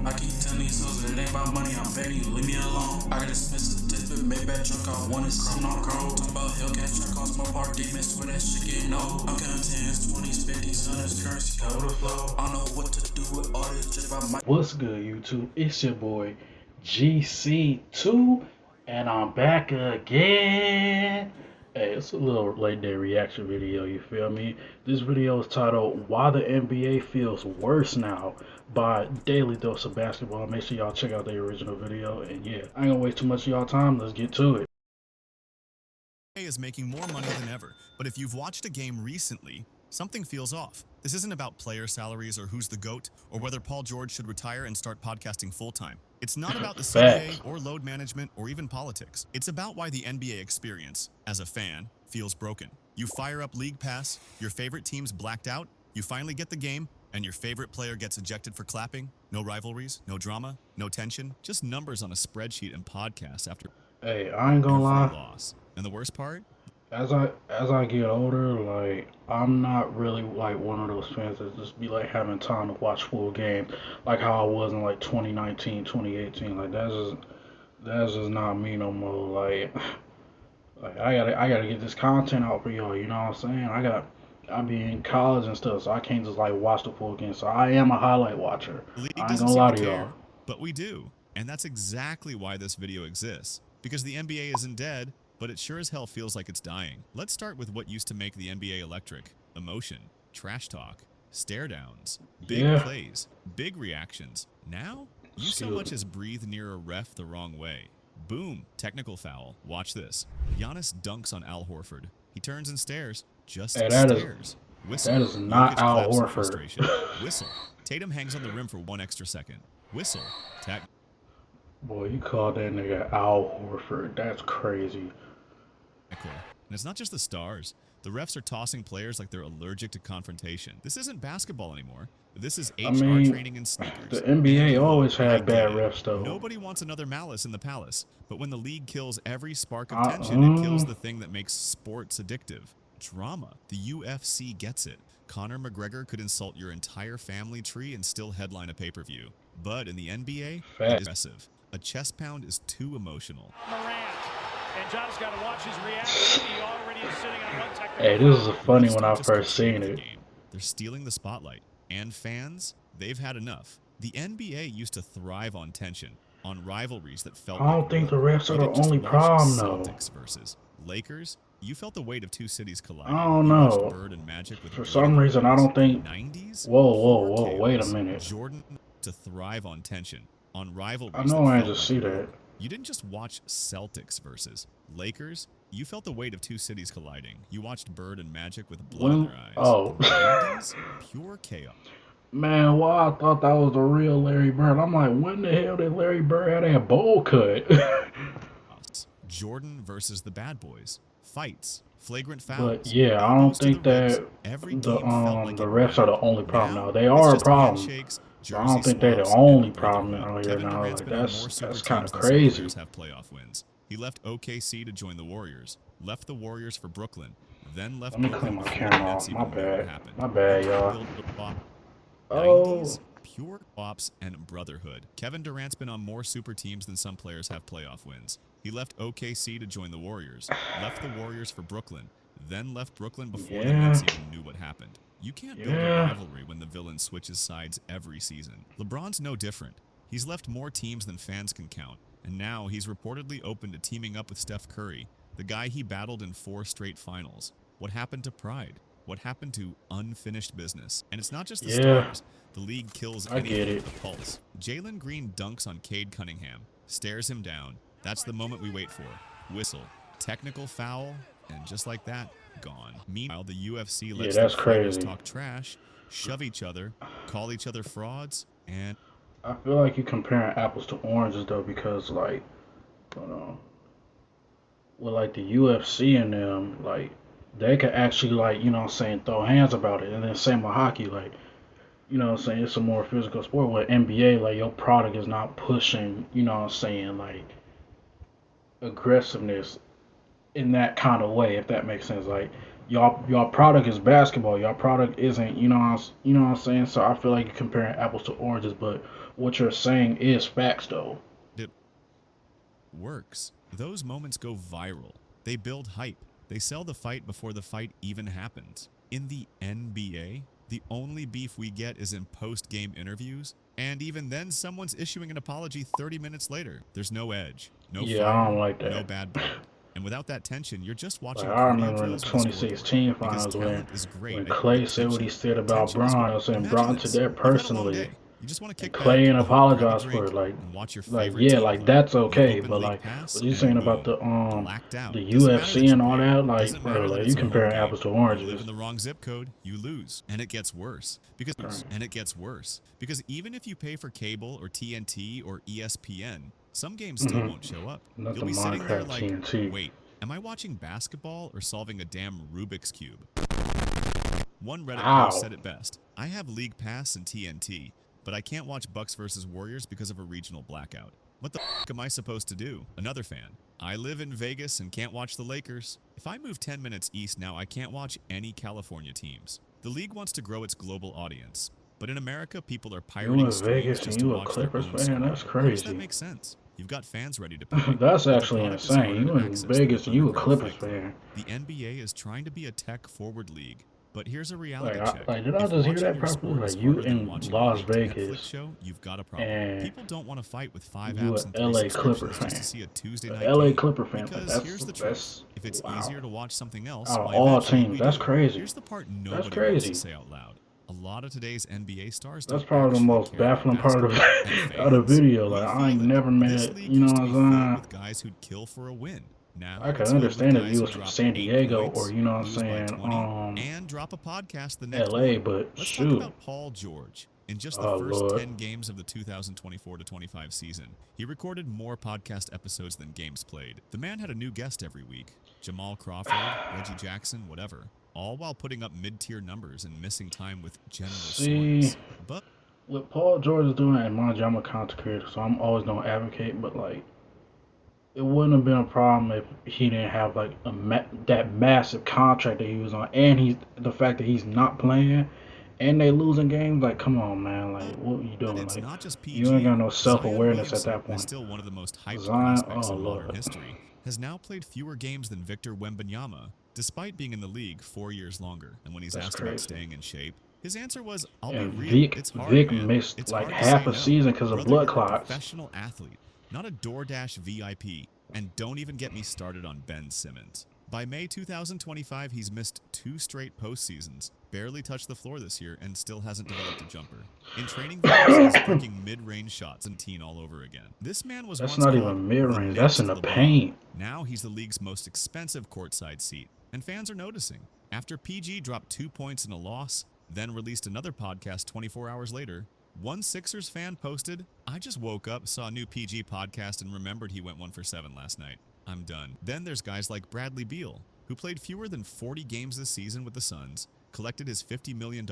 I keep telling these hoes that it ain't about money, I'm begging you, leave me alone. I got expensive tidbit, made bad drunk, I want it, something on chrome. Talk about Hellcat truck, cost my part, demons, where that shit getting old. I'm counting 10s, 20s, 50s, 100s, currency, go with the flow. I don't know what to do with all this, just about my. What's good, YouTube? It's your boy GC2, and I'm back again. Hey, it's a little late day reaction video, you feel me? This video is titled Why the NBA Feels Worse Now by Daily Dose of Basketball. Make sure y'all check out the original video. And yeah, I ain't gonna waste too much of y'all time. Let's get to it. Is making more money than ever, but if you've watched a game recently, something feels off. This isn't about player salaries or who's the GOAT or whether Paul George should retire and start podcasting full-time. It's not about the CBA or load management or even politics. It's about why the NBA experience, as a fan, feels broken. You fire up League Pass, your favorite team's blacked out, you finally get the game, and your favorite player gets ejected for clapping. No rivalries, no drama, no tension, just numbers on a spreadsheet and podcasts after Hey, I ain't gonna every lie. loss. And the worst part? As I get older, like I'm not really like one of those fans that just be like having time to watch full games like how I was in like 2019, 2018. Like that's just not me no more. Like I gotta get this content out for y'all. You know what I'm saying? I be in college and stuff, so I can't just like watch the full game. So I am a highlight watcher. The league I ain't doesn't gonna seem lie to to y'all. care, but we do. And that's exactly why this video exists. Because the NBA isn't dead, but it sure as hell feels like it's dying. Let's start with what used to make the NBA electric. Emotion, trash talk, stare downs, big Yeah. plays, big reactions. Now, you so Excuse much me. as breathe near a ref the wrong way. Boom, technical foul. Watch this. Giannis dunks on Al Horford. He turns and stares. Just Hey, stares. Whistle. that is not Jokic Al claps in Horford. frustration. Whistle. Tatum hangs on the rim for 1 extra second. Whistle. Boy, you called that nigga Al Horford. That's crazy. And it's not just the stars. The refs are tossing players like they're allergic to confrontation. This isn't basketball anymore. This is I HR mean, training in the sneakers. NBA And look, always I had get bad it. refs though. Nobody wants another malice in the palace. But when the league kills every spark of Uh, tension, it kills uh, the thing that makes sports addictive. Drama. The UFC gets it. Conor McGregor could insult your entire family tree and still headline a pay-per-view. But in the NBA, it is Fact. aggressive. A chest pound is too emotional. And John's got to watch his reaction. He already is sitting on one technical Hey, this is foul. funny Refs when don't I just get first shade seen of the it. game. They're stealing the spotlight. And fans, they've had enough. The NBA used to thrive on tension, on rivalries that felt I like don't think war. the refs are You the didn't just only watch problem though. Celtics versus Lakers. You felt the weight of two cities I colliding. don't You watched know. Bird and Magic with For blood in some their reason, I eyes. don't think. 90s, pure Whoa! Wait a chaos. minute. Jordan to thrive on tension, on I rivalries know that I ain't felt just like see war. that. You didn't just watch Celtics versus Lakers. You felt the weight of two cities colliding. You watched Bird and Magic with blood in When? their eyes. Oh. 90s, pure chaos. Man, why I thought that was the real Larry Bird. I'm like, when the hell did Larry Bird have that bowl cut? Jordan versus the Bad Boys. Fights, flagrant But fouls, yeah, I don't elbows to the think ribs. that Every the game felt like the it refs are mattered. the only problem now. Now, They it's are a just problem, handshakes, but I don't jersey think they're the swaps, and only a problem brotherhood. out here Kevin now. Durant's Like been on more that's super kind of teams than some crazy. players have playoff wins. He left OKC to join the Warriors, left the Warriors for Brooklyn, then left Let me clean Brooklyn my before the camera Nets off. My even knew what bad. happened. My He bad, tried to y'all. build a Oh, 90s, pure ops and brotherhood. Kevin Durant's been on more super teams than some players have playoff wins. He left OKC to join the Warriors, left the Warriors for Brooklyn, then left Brooklyn before the yeah, Nets even knew what happened. You can't build a yeah. rivalry when the villain switches sides every season. LeBron's no different. He's left more teams than fans can count, and now he's reportedly open to teaming up with Steph Curry, the guy he battled in 4 straight finals. What happened to pride? What happened to unfinished business? And it's not just the Yeah, stars. The league kills I get anything it. with a pulse. Jalen Green dunks on Cade Cunningham, stares him down. That's the moment we wait for. Whistle, technical foul, and just like that, gone. Meanwhile, the UFC Yeah, lets their that's fighters crazy. talk trash, shove each other, call each other frauds, and I feel like you're comparing apples to oranges though, because like, you know, with like the UFC and them, like they could actually like, you know what I'm saying, throw hands about it. And then same with hockey, like, you know what I'm saying, it's a more physical sport. With NBA, like your product is not pushing, you know what I'm saying, like aggressiveness in that kind of way, if that makes sense. Like y'all product is basketball. Y'all product isn't, you know what I'm saying? So I feel like you're comparing apples to oranges, but what you're saying is facts though. It works. Those moments go viral. They build hype. They sell the fight before the fight even happens. In the NBA, the only beef we get is in post-game interviews, and even then someone's issuing an apology 30 minutes later. There's no edge, no Yeah, fire, I don't like that. no bad blood. And without that tension, you're just watching Like, I cardio remember in the drills with a scoreboard. 2016 Because finals talent is great when at Clay said what he tension. said about Tension is Bron, what- I was saying Imagine Bron to this. that You've had a long personally. day. You just want to And kick Clay back, and grab a apologized drink, for it, and watch your like favorite yeah, team like play. that's You okay, open but league like pass, what you and saying about boom, blacked out. the Doesn't matter that UFC and you all paid. that, like Doesn't matter bro, that like it's you your home comparing game. apples to You live oranges. in the wrong zip code, you lose, and it gets worse because even if you pay for cable or TNT or ESPN, some games still won't show up. Not You'll the be sitting there Minecraft like, TNT. wait, am I watching basketball or solving a damn Rubik's Cube? One Reddit post Ow. said it best. I have League Pass and TNT, but I can't watch Bucks versus Warriors because of a regional blackout. What the f am I supposed to do? Another fan. I live in Vegas and can't watch the Lakers. If I move 10 minutes east now, I can't watch any California teams. The league wants to grow its global audience, but in America, people are You pirating in streams Vegas just and to you a watch their Clippers own fan? squad. That's How does that crazy. make sense? You've got fans ready to pay. That's but the actually product is insane. harder You to in access than Vegas the and you a underground Clippers fight club. fan. The NBA is trying to be a tech-forward league, but here's a Like, reality check. did I If just hear watching that your properly? sport is Like you harder than in watching Las a great Netflix Vegas show, you've got a problem. and People don't want to fight with 5 you apps a and 3 LA Clipper subscriptions just to fan. see a Tuesday A night LA game. Clipper fan. Like, Because here's the truth. that's If it's wow. easier to watch something else, Out of why all eventually we teams, do. that's crazy. Here's the part That's nobody wants crazy. to say out loud. A lot of today's NBA stars That's don't probably the actually most care about baffling part of basketball, and of the fans, video. we Like I ain't feel it. never This met, league you know used what to be I'm filled saying? with guys who'd kill for a win. Now I can it's filled with understand if guys you who was from drop San 8 Diego or points, you know what I'm lose by saying, 20, and drop a podcast the next LA, one. but Let's talk shoot. about Paul George. In just the Oh first Lord. 10 games of the 2024-25 season, he recorded more podcast episodes than games played. The man had a new guest every week. Jamal Crawford, Reggie Jackson, whatever. All while putting up mid-tier numbers and missing time with general See, soreness. But what Paul George is doing, and mind you, I'm a content creator, so I'm always gonna advocate. But like, it wouldn't have been a problem if he didn't have like that massive contract that he was on, and the fact that he's not playing, and they losing games. Like, come on, man. Like, what are you doing? it's Like, not just PG. you ain't got no Zion self-awareness at Williamson that is point. still one of the most hyped Zion, prospects oh in modern Lord. history, has now played fewer games than Victor Wembanyama, despite being in the league 4 years longer. And when he's That's asked about crazy. staying in shape, his answer was, "I'll And be real. Vic, It's hard, Vic man. missed It's like hard to half say a no. season because of Brother, blood you're a clots. professional athlete, not a DoorDash VIP. And don't even get me started on Ben Simmons. By May 2025, he's missed 2 straight postseasons, barely touched the floor this year, and still hasn't developed a jumper. In training videos, he's breaking mid-range shots and teen all over again. This man was That's once not called even the mid-range. That's in next the LeBron. paint. Now he's the league's most expensive courtside seat, and fans are noticing. After PG dropped 2 points in a loss, then released another podcast 24 hours later, one Sixers fan posted, "I just woke up, saw a new PG podcast, and remembered he went 1 for 7 last night. I'm done." Then there's guys like Bradley Beal, who played fewer than 40 games this season with the Suns, collected his $50 million,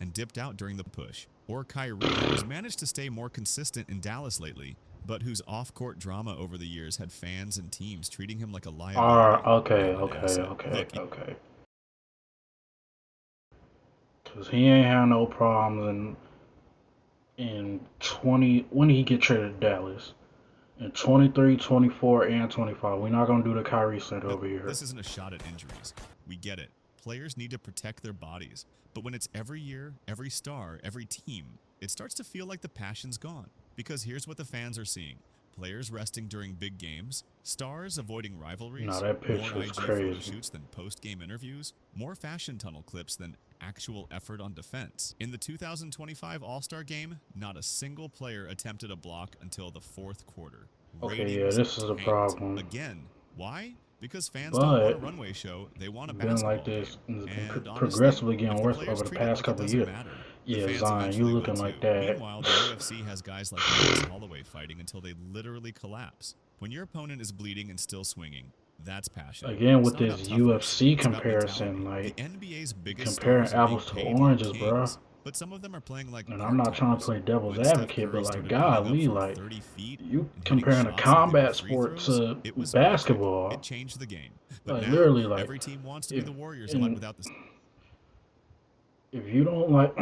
and dipped out during the push. Or Kyrie, who's managed to stay more consistent in Dallas lately, but whose off-court drama over the years had fans and teams treating him like a liability. Okay. Cause he ain't had no problems in 20 when did he get traded to Dallas? In 23, 24, and 25. We're not gonna do the Kyrie Center over here. This isn't a shot at injuries. We get it. Players need to protect their bodies. But when it's every year, every star, every team, it starts to feel like the passion's gone. Because here's what the fans are seeing. Players resting during big games, stars avoiding rivalries, Nah, that picture more is IG photo crazy. shoots than post-game interviews, more fashion tunnel clips than actual effort on defense. In the 2025 All-Star Game, not a single player attempted a block until the 4th quarter. Okay, yeah, Ratings this is a tanked. problem. Again, why? Because fans don't want a But runway show, they want a been basketball like this, game. and And honestly, progressively getting if the worse players over the treat it past like it couple of doesn't years. matter, the Yeah, fans Zion, you eventually will looking too. like that. Meanwhile, the UFC has guys like Max Holloway fighting until they literally collapse. When your opponent is bleeding and still swinging, that's passion. Again, with It's not this about toughness, UFC it's about comparison, mentality. like The NBA's biggest comparing stars are being apples to paid like oranges, bro. kings, but some of them are playing like And I'm not trying to part-timers. play devil's When Steph advocate, Curry but like, started putting up golly, from like 30 feet you and hitting comparing a shots like they were combat free sport throws, to it was magic. basketball. It changed the game. But Like now, literally, like every team wants to be if the Warriors and without the if you don't like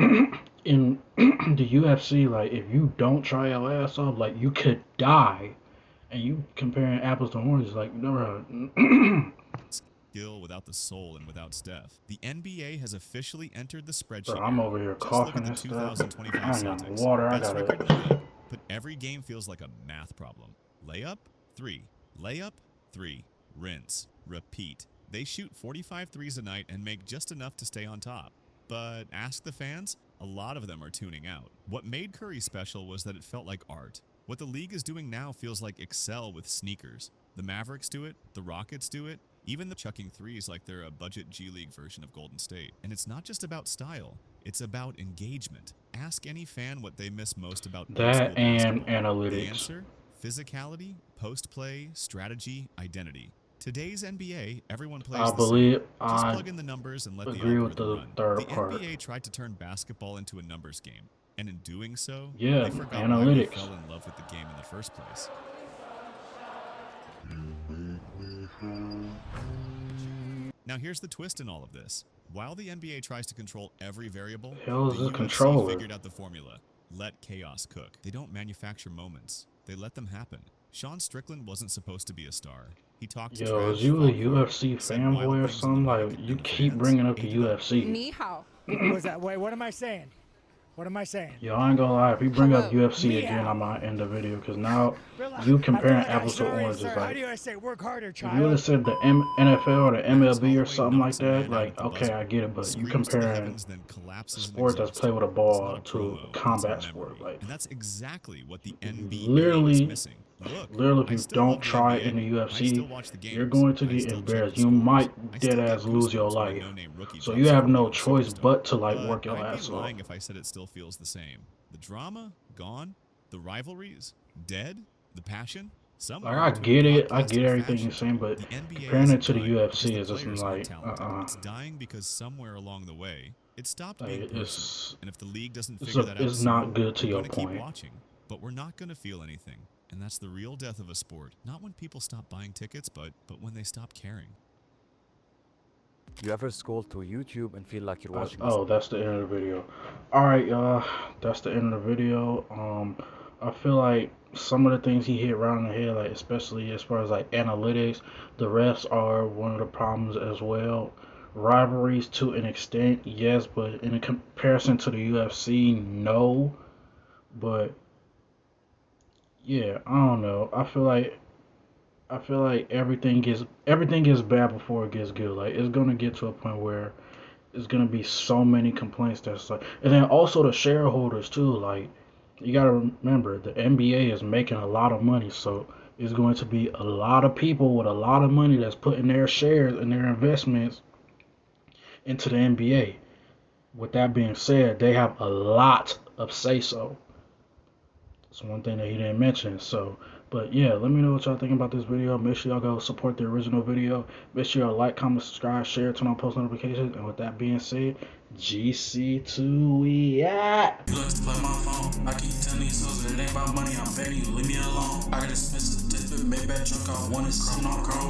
in the UFC, like if you don't try your ass off, like you could die. And you comparing apples to oranges, like you never had. skill, without the soul, and without Steph. The NBA has officially entered the Bro, spreadsheet I'm era. over here Just look coughing at the and stuff. 2025 I ain't got no Celtics. water. I Best gotta. record in the league, but every game feels like a math problem. Layup, 3. Layup, 3. Rinse. Repeat. They shoot 45 threes a night and make just enough to stay on top. But ask the fans, a lot of them are tuning out. What made Curry special was that it felt like art. What the league is doing now feels like Excel with sneakers. The Mavericks do it, the Rockets do it, even the chucking threes like they're a budget G League version of Golden State. And it's not just about style, it's about engagement. Ask any fan what they miss most about old That school and basketball. The analytics. answer? Physicality, post-play, strategy, identity. Today's NBA, everyone plays I the believe same. Just I plug in the numbers and let the agree with algorithm the run. third The part. NBA tried to turn basketball into a numbers game, and in doing so, Yeah, they forgot why we analytics. fell in love with the game in the first place. Now here's the twist in all of this. While the NBA tries to control every variable, Hell is the a UFC controller. figured out the formula. Let chaos cook. They don't manufacture moments. They let them happen. Sean Strickland wasn't supposed to be a star. He talked Yo, trash, is you a fought hard, UFC said wild fanboy or things in the something? mic, Like you and the keep fans bringing up the ate it up. UFC. Ni hao. What was that? Wait, what am I saying? What am I saying? Yo, I ain't gonna lie. If you bring up Hello. UFC again, Meow. I might end the video because now Relax. you I comparing feel like apples to sorry, oranges. sir. How Like do I say work harder, if you would child? have said the NFL or the Max MLB or Holloway something like knocks a that, man out like at the okay, buzzer, I get it. But you screams to the comparing heavens, then collapses in sport that's exhaustion. played with a It's ball not a to promo, combat it's a sport, memory. like And that's exactly what the NBA is literally, missing. Look, literally, if I you still don't love the try NBA. in the I still UFC, watch the games. you're going to I get still check embarrassed. the You scores. might I dead still get ass lose your goosebumps when a life. no-name rookie So jumps you have over a no real choice superstar. but to like But work your I'd ass be off. lying if I said it still feels the same. The drama gone, the rivalries dead, the passion somewhere Like I between get it, I podcast get and everything fashion. you're saying, but The NBA comparing it isn't to the dying because UFC the is just players aren't like talented. It's dying because somewhere along the way it stopped like being personal. it's And if the league doesn't figure that out it's soon, not good to we're your going to keep point. watching, but we're not going to feel anything. And that's the real death of a sport. Not when people stop buying tickets, but when they stop caring. You ever scroll through YouTube and feel like you're watching Oh, that's the end of the video. All right, y'all, that's the end of the video. I feel like some of the things he hit right on the head, like especially as far as like analytics, the refs are one of the problems as well. Rivalries to an extent, yes, but in comparison to the UFC, no. But yeah, I don't know. I feel like everything gets bad before it gets good. Like it's gonna get to a point where it's gonna be so many complaints that's like, and then also the shareholders too. Like you gotta remember the NBA is making a lot of money, so it's going to be a lot of people with a lot of money that's putting their shares and their investments into the NBA. With that being said, they have a lot of say so. It's one thing that he didn't mention. So, but yeah, let me know what y'all think about this video. Make sure y'all go support the original video. Make sure y'all like, comment, subscribe, share, turn on post notifications. And with that being said, GC2 we at. You like to play my phone. I keep telling these hoes that it ain't about money. I'm begging you, leave me alone. I got expensive tip, Maybach truck. I want it, I'm not cold.